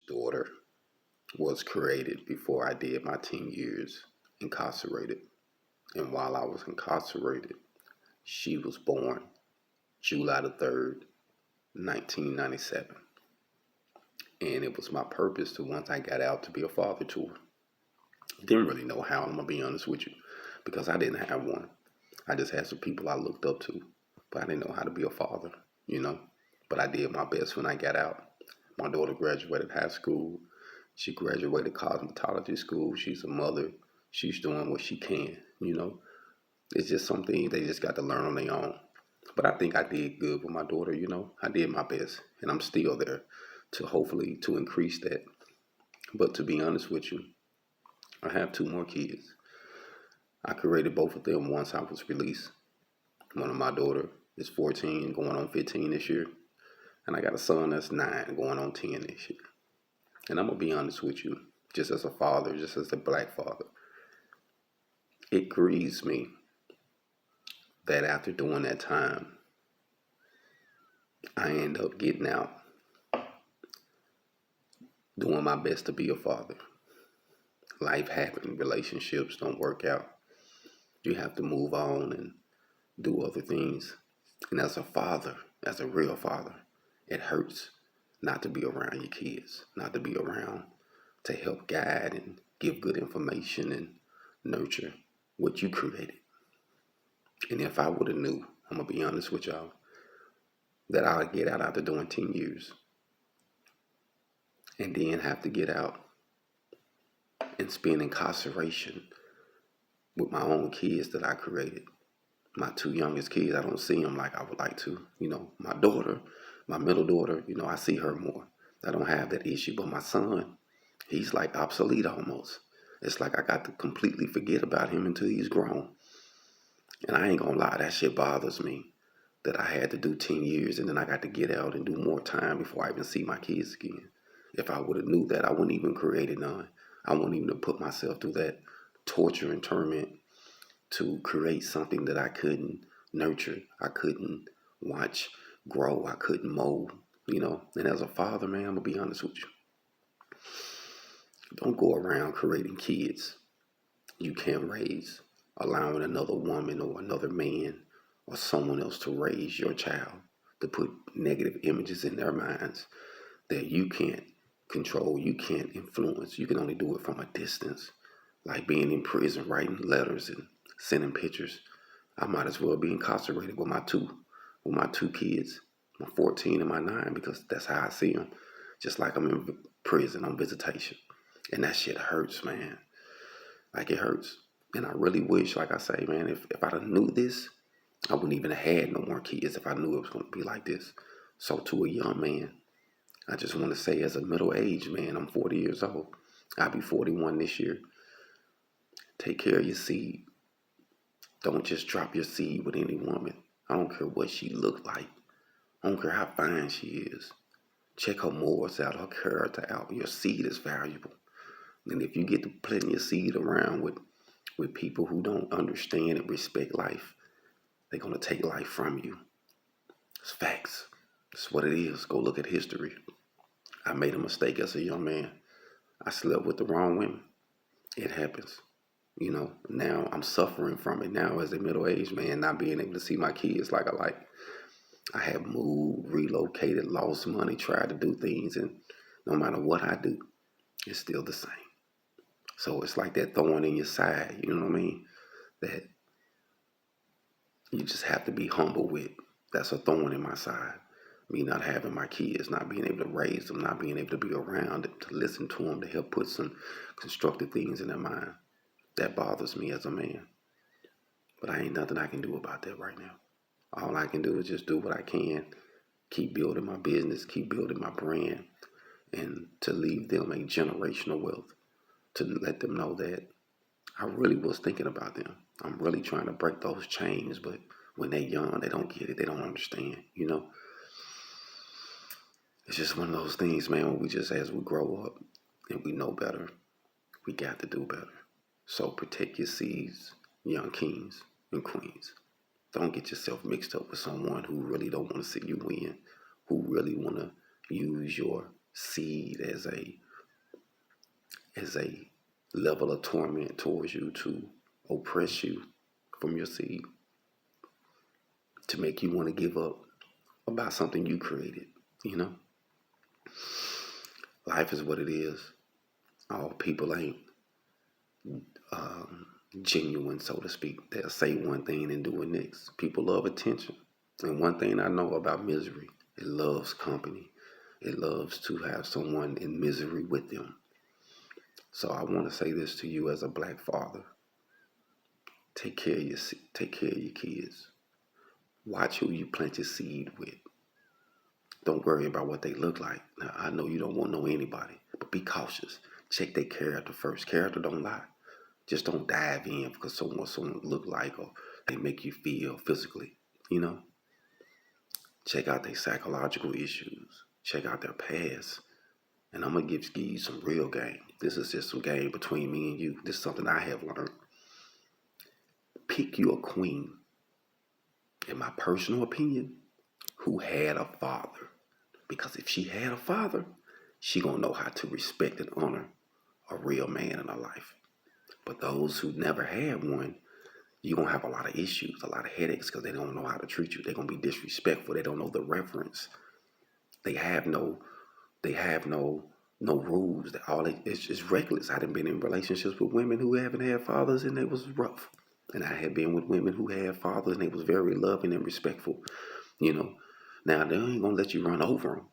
daughter was created before I did my 10 years incarcerated. And while I was incarcerated, she was born July the 3rd, 1997. And it was my purpose to, once I got out, to be a father to her. Didn't really know how, I'm going to be honest with you, because I didn't have one. I just had some people I looked up to, but I didn't know how to be a father, you know. But I did my best when I got out. My daughter graduated high school. She graduated cosmetology school. She's a mother. She's doing what she can, you know. It's just something they just got to learn on their own. But I think I did good with my daughter, you know. I did my best, and I'm still there to hopefully to increase that. But to be honest with you, I have two more kids. I created both of them once I was released. One of my daughter is 14, going on 15 this year. And I got a son that's 9, going on 10 this year. And I'm going to be honest with you, just as a father, just as a black father, it grieves me that after doing that time, I end up getting out, doing my best to be a father. Life happens, relationships don't work out. You have to move on and do other things. And as a father, as a real father, it hurts not to be around your kids, not to be around to help guide and give good information and nurture what you created. And if I would have knew, I'm going to be honest with y'all, that I would get out after doing 10 years and then have to get out and spend incarceration with my own kids that I created. My two youngest kids, I don't see them like I would like to. You know, my daughter, my middle daughter, you know, I see her more. I don't have that issue. But my son, he's like obsolete almost. It's like I got to completely forget about him until he's grown. And I ain't gonna lie, that shit bothers me. That I had to do 10 years and then I got to get out and do more time before I even see my kids again. If I would have knew that, I wouldn't even created none. I wouldn't even have put myself through that torture and torment to create something that I couldn't nurture, I couldn't watch grow, I couldn't mold, you know. And as a father, man, I'm gonna be honest with you. Don't go around creating kids you can't raise, allowing another woman or another man or someone else to raise your child, to put negative images in their minds that you can't control, you can't influence. You can only do it from a distance, like being in prison, writing letters and sending pictures. I might as well be incarcerated with my two kids, my 14 and my 9, because that's how I see them. Just like I'm in prison on visitation. And that shit hurts, man. Like it hurts. And I really wish, like I say, man, if I'd have knew this, I wouldn't even have had no more kids if I knew it was going to be like this. So to a young man, I just want to say, as a middle-aged man, I'm 40 years old. I'll be 41 this year. Take care of your seed. Don't just drop your seed with any woman. I don't care what she look like. I don't care how fine she is. Check her morals out, her character out. Your seed is valuable. And if you get to putting your seed around with people who don't understand and respect life, they're going to take life from you. It's facts. It's what it is. Go look at history. I made a mistake as a young man. I slept with the wrong women. It happens. You know, now I'm suffering from it now as a middle-aged man, not being able to see my kids like I like. I have moved, relocated, lost money, tried to do things, and no matter what I do, it's still the same. So it's like that thorn in your side, you know what I mean? That you just have to be humble with. That's a thorn in my side. Me not having my kids, not being able to raise them, not being able to be around them, to listen to them, to help put some constructive things in their mind. That bothers me as a man. But I ain't nothing I can do about that right now. All I can do is just do what I can, keep building my business, keep building my brand, and to leave them a generational wealth, to let them know that I really was thinking about them. I'm really trying to break those chains, but when they're young, they don't get it. They don't understand, you know. It's just one of those things, man, when we just, as we grow up and we know better, we got to do better. So protect your seeds, young kings and queens. Don't get yourself mixed up with someone who really don't want to see you win, who really want to use your seed as a level of torment towards you to oppress you from your seed, to make you want to give up about something you created. You know, life is what it is. All people ain't genuine, so to speak. They'll say one thing and do it next. People love attention. And one thing I know about misery, it loves company. It loves to have someone in misery with them. So I want to say this to you as a black father. Take care of your kids. Watch who you plant your seed with. Don't worry about what they look like. Now, I know you don't want to know anybody, but be cautious. Check their character first. Character don't lie. Just don't dive in because someone look like or they make you feel physically. You know? Check out their psychological issues. Check out their past. And I'm going to give you some real game. This is just some game between me and you. This is something I have learned. Pick you a queen, in my personal opinion, who had a father. Because if she had a father, she going to know how to respect and honor a real man in her life. But those who never had one, you're going to have a lot of issues, a lot of headaches because they don't know how to treat you. They're going to be disrespectful. They don't know the reverence. They have no rules. It's just reckless. I done been in relationships with women who haven't had fathers and it was rough. And I have been with women who had fathers and they was very loving and respectful. You know, now they ain't gonna let you run over them,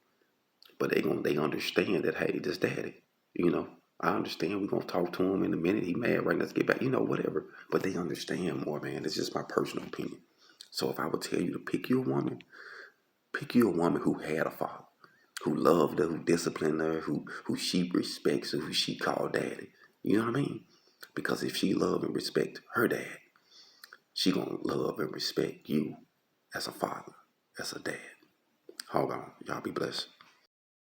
but they understand that, hey, this daddy. You know, I understand. We're gonna talk to him in a minute. He mad, right? Let's get back. You know, whatever. But they understand more, man. It's just my personal opinion. So if I would tell you to pick you a woman who had a father, who loved her, who disciplined her, who she respects, who she called daddy. You know what I mean? Because if she love and respect her dad, she gonna love and respect you as a father, as a dad. Hold on. Y'all be blessed.